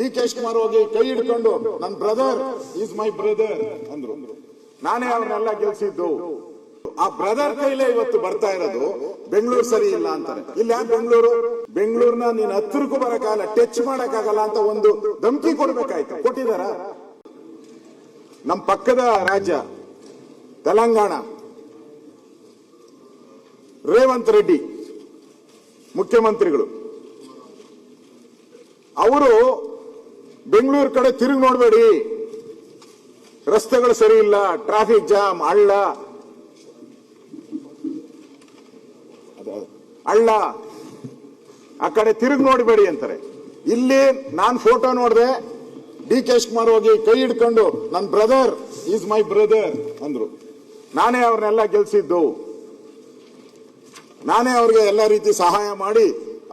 ಡಿ.ಕೆ. ಶಿವಕುಮಾರ್ ಹೋಗಿ ಕೈ ಹಿಡ್ಕೊಂಡು ನನ್ನ ಬ್ರದರ್ ಈಸ್ ಮೈ ಬ್ರದರ್ ಅಂದ್ರು. ನಾನೇ ಅವ್ರನ್ನೆಲ್ಲ ಗೆಲ್ಸಿದ್ದು. ಆ ಬ್ರದರ್ ಕೈಲೇ ಇವತ್ತು ಬರ್ತಾ ಇರೋದು ಬೆಂಗಳೂರು ಸರಿ ಇಲ್ಲ ಅಂತಾರೆ. ಇಲ್ಲ ಬೆಂಗಳೂರ್ನ ನೀನ್ ಹತ್ತಿರಕ್ಕೂ ಬರಕ್ಕಾಗಲ್ಲ, ಟಚ್ ಮಾಡಕ್ಕಾಗಲ್ಲ ಅಂತ ಒಂದು ಧಮಕಿ ಕೊಡ್ಬೇಕಾಯ್ತು. ಕೊಟ್ಟಿದಾರ? ನಮ್ ಪಕ್ಕದ ರಾಜ್ಯ ತೆಲಂಗಾಣ, ರೇವಂತ್ ರೆಡ್ಡಿ ಮುಖ್ಯಮಂತ್ರಿಗಳು, ಅವರು ಬೆಂಗಳೂರು ಕಡೆ ತಿರುಗಿ ನೋಡ್ಬೇಡಿ, ರಸ್ತೆಗಳು ಸರಿ ಇಲ್ಲ, ಟ್ರಾಫಿಕ್ ಜಾಮ್, ಹಳ್ಳ ಆ ಕಡೆ ತಿರುಗಿ ನೋಡಬೇಡಿ ಅಂತಾರೆ. ಇಲ್ಲಿ ನಾನು ಫೋಟೋ ನೋಡಿದೆ, ಡಿ.ಕೆ. ಶಿವಕುಮಾರ್ ಹೋಗಿ ಕೈ ಹಿಡ್ಕೊಂಡು ನನ್ನ ಬ್ರದರ್ ಈಸ್ ಮೈ ಬ್ರದರ್ ಅಂದ್ರು. ನಾನೇ ಅವ್ರನ್ನೆಲ್ಲ ಗೆಲ್ಸಿದ್ದು, ನಾನೇ ಅವ್ರಿಗೆ ಎಲ್ಲ ರೀತಿ ಸಹಾಯ ಮಾಡಿ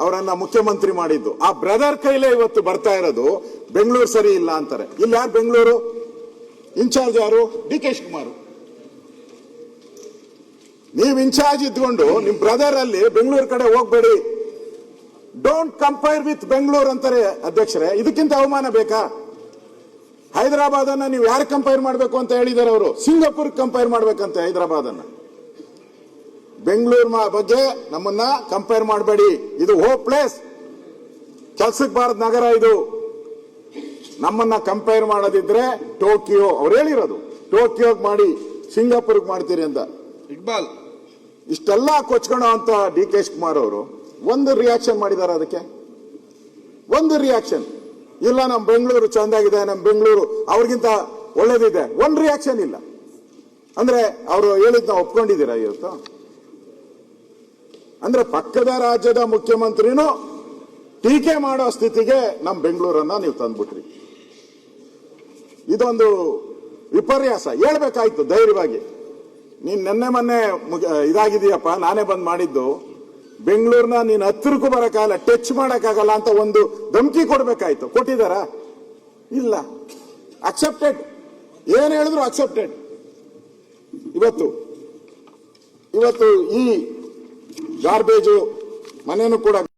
ಅವರನ್ನ ಮುಖ್ಯಮಂತ್ರಿ ಮಾಡಿದ್ದು. ಆ ಬ್ರದರ್ ಕೈಲೇ ಇವತ್ತು ಬರ್ತಾ ಇರೋದು ಬೆಂಗಳೂರು ಸರಿ ಇಲ್ಲ ಅಂತಾರೆ. ಇಲ್ಲಿ ಯಾರು ಬೆಂಗಳೂರು ಇನ್ಚಾರ್ಜ್? ಯಾರು? ಡಿ.ಕೆ. ಶಿವಕುಮಾರ್. ನೀವು ಇನ್ಚಾರ್ಜ್ ಇದ್ಕೊಂಡು ನಿಮ್ ಬ್ರದರ್ ಅಲ್ಲಿ ಬೆಂಗಳೂರು ಕಡೆ ಹೋಗ್ಬೇಡಿ, ಡೋಂಟ್ ಕಂಪೇರ್ ವಿತ್ ಬೆಂಗಳೂರು ಅಂತಾರೆ ಅಧ್ಯಕ್ಷರೇ. ಇದಕ್ಕಿಂತ ಅವಮಾನ ಬೇಕಾ? ಹೈದರಾಬಾದ್ ಅನ್ನ ನೀವು ಯಾರು ಕಂಪೇರ್ ಮಾಡಬೇಕು ಅಂತ ಹೇಳಿದಾರೆ ಅವರು? ಸಿಂಗಾಪುರ್ ಕಂಪೇರ್ ಮಾಡ್ಬೇಕಂತೆ ಹೈದರಾಬಾದ್ ಅನ್ನ. ಬೆಂಗಳೂರು ಬಗ್ಗೆ ನಮ್ಮನ್ನ ಕಂಪೇರ್ ಮಾಡಬೇಡಿ, ಇದು ಹೋಪ್ ಪ್ಲೇಸ್, ಕೆಲ್ಸಕ್ಕೆ ಬಾರದ ನಗರ ಇದು. ನಮ್ಮನ್ನ ಕಂಪೇರ್ ಮಾಡೋದಿದ್ರೆ ಟೋಕಿಯೋ, ಅವ್ರು ಹೇಳಿರೋದು ಟೋಕಿಯೋಗ್ ಮಾಡಿ, ಸಿಂಗಾಪುರ್ಗೆ ಮಾಡ್ತೀರಿ ಅಂತ. ಇಕ್ಬಾಲ್ ಇಷ್ಟೆಲ್ಲ ಕೊಚ್ಕೊಳ್ಳೋ ಅಂತ ಡಿ.ಕೆ. ಶಿವಕುಮಾರ್ ಅವರು ಒಂದು ರಿಯಾಕ್ಷನ್ ಮಾಡಿದಾರೆ. ಅದಕ್ಕೆ ಒಂದು ರಿಯಾಕ್ಷನ್ ಇಲ್ಲ. ನಮ್ ಬೆಂಗಳೂರು ಚಂದಾಗಿದೆ, ನಮ್ ಬೆಂಗಳೂರು ಅವ್ರಿಗಿಂತ ಒಳ್ಳೇದಿದೆ, ಒಂದು ರಿಯಾಕ್ಷನ್ ಇಲ್ಲ. ಅಂದ್ರೆ ಅವರು ಹೇಳಿದ್ನ ಒಪ್ಕೊಂಡಿದ್ದೀರಾ ಇವತ್ತು? ಅಂದ್ರೆ ಪಕ್ಕದ ರಾಜ್ಯದ ಮುಖ್ಯಮಂತ್ರಿನೂ ಟೀಕೆ ಮಾಡೋ ಸ್ಥಿತಿಗೆ ನಮ್ ಬೆಂಗಳೂರನ್ನ ನೀವು ತಂದ್ಬಿಟ್ರಿ. ಇದೊಂದು ವಿಪರ್ಯಾಸ. ಹೇಳ್ಬೇಕಾಯ್ತು ಧೈರ್ಯವಾಗಿ. ನೀನ್ ನೆನ್ನೆ ಮೊನ್ನೆ ಇದಾಗಿದೀಯಪ್ಪ, ನಾನೇ ಬಂದ್ ಮಾಡಿದ್ದು, ಬೆಂಗಳೂರ್ನ ನೀನ್ ಹತ್ತಿರಕ್ಕೂ ಬರಕ್ಕಾಗಲ್ಲ, ಟಚ್ ಮಾಡಕ್ಕಾಗಲ್ಲ ಅಂತ ಒಂದು ಧಮಕಿ ಕೊಡ್ಬೇಕಾಯ್ತು. ಕೊಟ್ಟಿದಾರ? ಇಲ್ಲ. ಅಕ್ಸೆಪ್ಟೆಡ್. ಏನ್ ಹೇಳಿದ್ರು ಅಕ್ಸೆಪ್ಟೆಡ್. ಇವತ್ತು ಈ ಗಾರ್ಬೇಜು ಮನೆಯೂ ಕೂಡ